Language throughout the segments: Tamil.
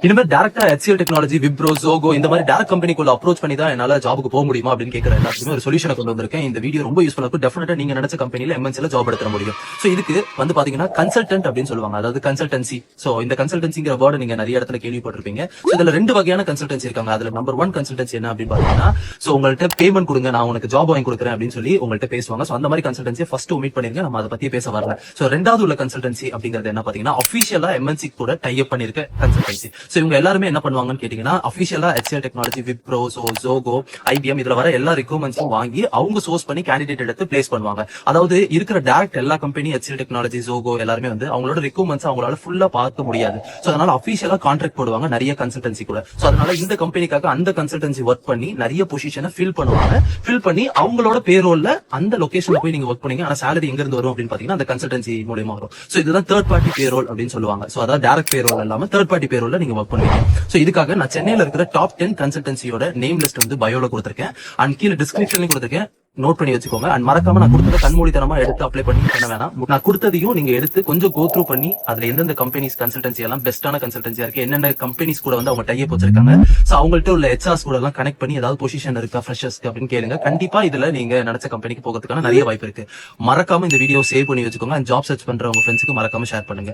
இனிமேல் டேரக்டா HCL டெக்னாலஜி, விப்ரோ, ஜோகோ இந்த மாதிரி டேரக்ட் கம்பெனிக்குள்ள அப்ரோச் பண்ணி தான் என்னால ஜாபுக்கு போக முடியுமா அப்படின்னு கேட்கற எல்லாத்துக்குமே ஒரு சொல்யூஷனை கொண்டு வந்திருக்கேன். இந்த வீடியோ ரொம்ப யூஸ்ஃபுல்லா இருக்கும். டெஃபினட்டா நீங்க நினைச்ச கம்பெனில MNCல ஜாப் எடுத்துற முடியும். சோ இதுக்கு வந்து பாத்தீங்கன்னா கன்சல்டன்ட் அப்படின்னு சொல்லுவாங்க. அதாவது கன்சல்டன்சி. சோ இந்த கன்சல்டன்சிங்கிற வேர்டு நீங்க நிறைய இடத்துல கேள்விப்பட்டிருப்பீங்க. சோ இதுல ரெண்டு வகையான கன்சல்டன்சி இருக்காங்க. அதுல நம்பர் 1 கன்சல்டன்சி என்ன அப்படின்னு பாத்தீங்கன்னா, சோ உங்கள்ட்ட பேமெண்ட் கொடுங்க, நான் உனக்கு ஜாப் வாங்கி கொடுக்குறேன் அப்படின்னு சொல்லி உங்கள்ட்ட பேசுவாங்க. சோ அந்த மாதிரி கன்சல்டன்சியை ஃபர்ஸ்ட் ஒமிட் பண்ணிருங்க, நம்ம அதை பத்தி பேச வரல. சோ ரெண்டாவது உள்ள கன்சல்டன்சி அப்படிங்கிறது என்ன பாத்தீங்கன்னா, அபிஷியலா MNC கூட டை அப் பண்ணிருக்க கன்சல்டன்சி. சோ இவங்க எல்லாருமே என்ன பண்ணுவாங்கன்னு கேட்டீங்கன்னா, அபிஷியலா HCL technology, Wipro, Zoho, IBM இதுல வர எல்லா ரெக்யூர்மெண்ட்ஸும் வாங்கி அவங்க சோர்ஸ் பண்ணி கேண்டிடேட் எடுத்து பிளேஸ் பண்ணுவாங்க. அதாவது இருக்கிற டைரக்ட் எல்லா கம்பெனி HCL டெக்னாலஜி, ஜோகோ எல்லாருமே வந்து அவங்களோட ரெக்யூர்மெண்ட்ஸ் அவங்களால ஃபுல்லா பார்க்க முடியாது. சோ அதனால அபிஷியலா கான்ட்ராக்ட் போடுவாங்க நிறைய கன்சல்டன்சி கூட. சோ அதனால இந்த கம்பெனிக்காக அந்த கன்சல்டன்சி ஒர்க் பண்ணி நிறைய பொசிஷனை ஃபில் பண்ணுவாங்க. ஃபில் பண்ணி அவங்களோட பேரோல்ல அந்த லொகேஷன்ல போய் நீங்க ஒர்க் பண்ணீங்க. ஆனா salary எங்க இருந்து வரும் அப்படின்னு பாத்தீங்கன்னா அந்த கன்சல்டன்சி மூலமா வரும். சோ இதுதான் தேர்ட் பார்ட்டி பேரோல் அப்படின்னு சொல்லுவாங்க. சோ அதாவது டைரக்ட் பேரோல் இல்லாம தேர்ட் பார்ட்டி பேரோல்ல நீங்க ஒர்க் பண்ணுவீங்க. சோ இதுக்காக நான் சென்னையில இருக்கிற டாப் 10 கன்சல்டன்சியோட நேம் லிஸ்ட் வந்து பயோல கொடுத்திருக்கேன். அண்ட் கீழே டிஸ்கிரிப்ஷன்லயும் கொடுத்திருக்கேன், நோட் பண்ணி வச்சுக்கோங்க. அண்ட் மறக்காம நான் கொடுத்தத கண்மூடித்தனமா எடுத்து அப்ளை பண்ணி பண்ண வேணாம். நான் கொடுத்ததையும் நீங்க எடுத்து கொஞ்சம் கோ த்ரூ பண்ணி அதுல எந்தெந்த கம்பெனிஸ் கன்சல்டன்சி எல்லாம் பெஸ்டான கன்சல்டன்சியா இருக்கு, என்னென்ன கம்பெனிஸ் கூட வந்து அவங்க டைப் வச்சிருக்காங்க, சோ அவங்கள்ட்ட உள்ள HRs கூட எல்லாம் கனெக்ட் பண்ணி ஏதாவது பொசிஷன் இருக்கா ஃப்ரெஷர்ஸ்க்கு அப்படின்னு கேளுங்க. கண்டிப்பா இதுல நீங்க நினைச்ச கம்பெனிக்கு போகிறதுக்கான நிறைய வாய்ப்பு இருக்கு. மறக்காம இந்த வீடியோ சேவ் பண்ணி வச்சுக்கோங்க. அண்ட் ஜாப் சர்ச் பண்ற உங்க ஃப்ரெண்ட்ஸ்க்கு மறக்காம ஷேர் பண்ணுங்க.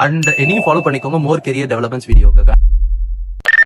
அண்ட் என்னையும் ஃபாலோ பண்ணிக்கோங்க மோர் கெரியர் டெவலப்மெண்ட்ஸ் வீடியோக்கு.